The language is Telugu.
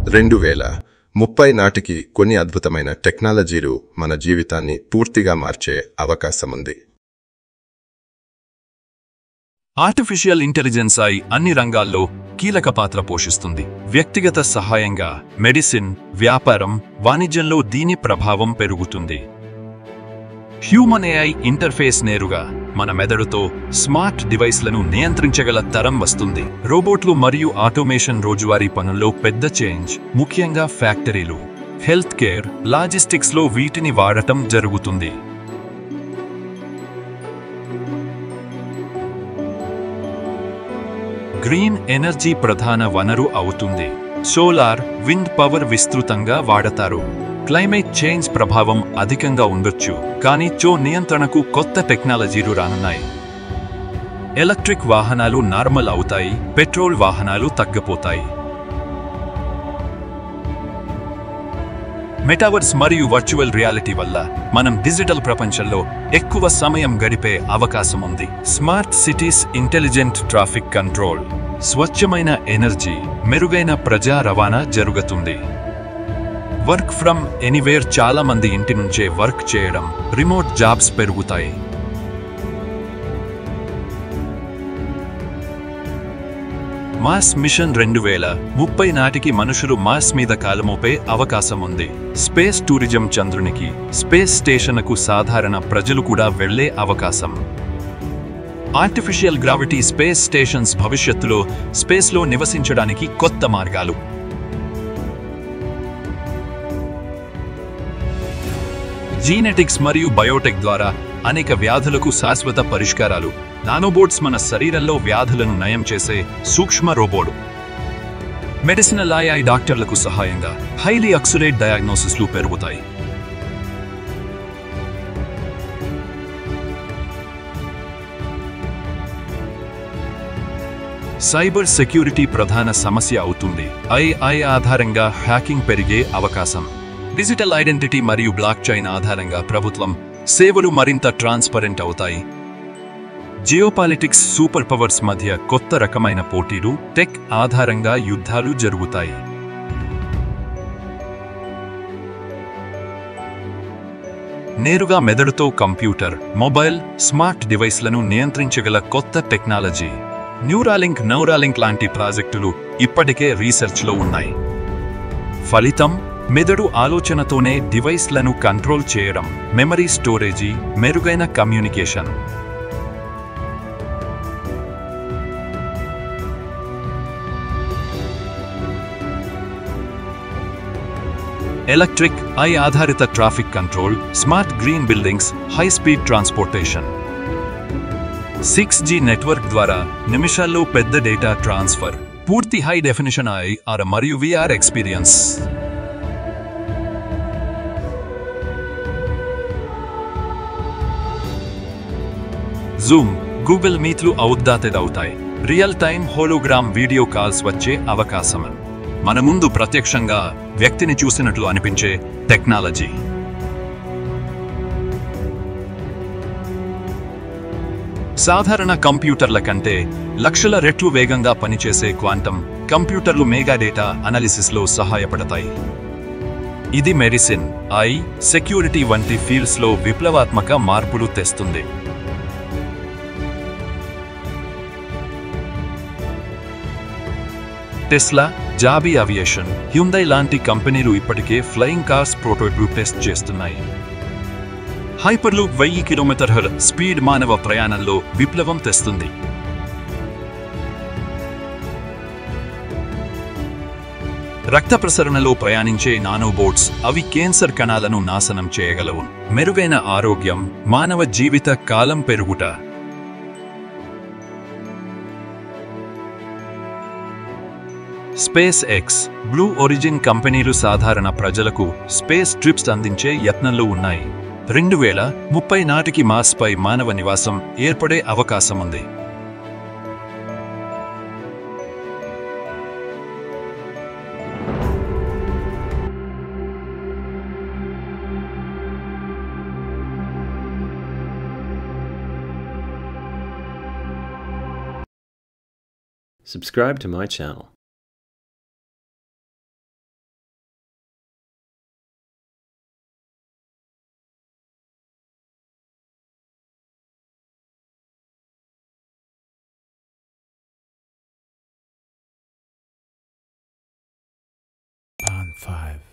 2030 నాటికి కొన్ని అద్భుతమైన టెక్నాలజీలు మన జీవితాన్ని పూర్తిగా మార్చే అవకాశం ఉంది. ఆర్టిఫిషియల్ ఇంటెలిజెన్స్ అన్ని రంగాల్లో కీలక పాత్ర పోషిస్తుంది. వ్యక్తిగత సహాయంగా, మెడిసిన్, వ్యాపారం, వాణిజ్యంలో దీని ప్రభావం పెరుగుతుంది. హ్యూమన్ ఏఐ ఇంటర్ఫేస్ నేరుగా మన మెదడుతో స్మార్ట్ డివైస్లను నియంత్రించగల తరం వస్తుంది. రోబోట్లు మరియు ఆటోమేషన్ రోజువారీ పనుల్లో పెద్ద చేంజ్, ముఖ్యంగా ఫ్యాక్టరీలు, హెల్త్ కేర్, లాజిస్టిక్స్లో వీటిని వాడటం జరుగుతుంది. గ్రీన్ ఎనర్జీ ప్రధాన వనరు అవుతుంది. సోలార్, విండ్ పవర్ విస్తృతంగా వాడతారు. క్లైమేట్ చేంజ్ ప్రభావం అధికంగా ఉండొచ్చు, కానీ నియంత్రణకు కొత్త టెక్నాలజీలు రానున్నాయి. ఎలక్ట్రిక్ వాహనాలు నార్మల్ అవుతాయి, పెట్రోల్ వాహనాలు తగ్గిపోతాయి. మెటావర్స్ మరియు వర్చువల్ రియాలిటీ వల్ల మనం డిజిటల్ ప్రపంచంలో ఎక్కువ సమయం గడిపే అవకాశం ఉంది. Smart cities, intelligent traffic control, స్వచ్ఛమైన ఎనర్జీ, మెరుగైన ప్రజా రవాణా జరుగుతుంది. వర్క్ ఫ్రమ్ ఎనీవేర్, చాలా మంది ఇంటి నుంచే వర్క్ చేయడం, రిమోట్ జాబ్స్ పెరుగుతాయి. మార్స్ మిషన్ 2030 నాటికి మనుషులు మార్స్ మీద కాలుమోపే అవకాశం ఉంది. స్పేస్ టూరిజం, చంద్రునికి, స్పేస్ స్టేషన్కు సాధారణ ప్రజలు కూడా వెళ్లే అవకాశం. ఆర్టిఫిషియల్ గ్రావిటీ స్పేస్ స్టేషన్స్ భవిష్యత్తులో స్పేస్లో నివసించడానికి కొత్త మార్గాలు. జీనెటిక్స్ మరియు బయోటెక్ ద్వారా అనేక వ్యాధులకు శాశ్వత పరిష్కారాలు. నానోబోట్స్ మన శరీరంలో వ్యాధులను నయం చేసే సూక్ష్మ రోబోట్. మెడిసినల్ AI డాక్టర్లకు సహాయంగా హైలీ అక్యురేట్ డయాగ్నోసిస్లు పెరుగుతాయి. సైబర్ సెక్యూరిటీ ప్రధాన సమస్య అవుతుంది. AI ఆధారంగా హ్యాకింగ్ పెరిగే అవకాశం. డిజిటల్ ఐడెంటిటీ మరియు బ్లాక్ చైన్ ఆధారంగా ప్రభుత్వం సేవలు మరింత ట్రాన్స్పరెంట్ అవుతాయి. జియోపాలిటిక్స్, సూపర్ పవర్స్ మధ్య కొత్త రకమైన పోటీలు, టెక్ ఆధారంగా యుద్ధాలు జరుగుతాయి. నేరుగా మెదడుతో కంప్యూటర్, మొబైల్, స్మార్ట్ డివైస్లను నియంత్రించగల కొత్త టెక్నాలజీ. న్యూరాలింక్ లాంటి ప్రాజెక్టులు ఇప్పటికే రీసెర్చ్లో ఉన్నాయి. ఫలితం, మెదడు ఆలోచనతోనే డివైస్లను కంట్రోల్ చేయడం, మెమరీ స్టోరేజీ, మెరుగైన కమ్యూనికేషన్. ఎలక్ట్రిక్ AI ఆధారిత traffic control, smart green buildings, high speed transportation. 6G network ద్వారా నిమిషాల్లో పెద్ద డేటా ట్రాన్స్ఫర్, పూర్తి హై డెఫినిషన్ AR మరియు VR ఎక్స్పీరియన్స్. జూమ్, గూగుల్ మీట్లు అవుట్డేటెడ్ అవుతాయి. Real time hologram video calls వచ్చే అవకాశం. మన ముందు ప్రత్యక్షంగా వ్యక్తిని చూసినట్లు అనిపించే టెక్నాలజీ. సాధారణ కంప్యూటర్ల కంటే లక్షల రెట్లు వేగంగా పనిచేసే క్వాంటం కంప్యూటర్లు మెగా డేటా అనాలిసిస్లో సహాయపడతాయి. ఇది మెడిసిన్, AI, సెక్యూరిటీ వంటి ఫీల్డ్స్లో విప్లవాత్మక మార్పులు తెస్తుంది. టెస్లా, జాబీ అవియేషన్, హ్యుండై లాంటి కంపెనీలు ఇప్పటికే ఫ్లయింగ్ కార్స్ ప్రోటోటైప్ టెస్ట్ చేస్తున్నాయి. హైపర్లూప్ 1000 కిలోమీటర్ల స్పీడ్ మానవ ప్రయాణంలో విప్లవం తెస్తుంది. రక్త ప్రసరణలో ప్రయాణించే నానోబోట్స్, అవి క్యాన్సర్ కణాలను నాశనం చేయగలవు. మెరుగైన ఆరోగ్యం, మానవ జీవిత కాలం పెరుగుట. స్పేస్ ఎక్స్, బ్లూ ఒరిజిన్ కంపెనీలు సాధారణ ప్రజలకు స్పేస్ ట్రిప్స్ అందించే యత్నంలో ఉన్నాయి. 2030 నాటికి మార్స్పై మానవ నివాసం ఏర్పడే అవకాశం ఉంది. Subscribe to my channel. 5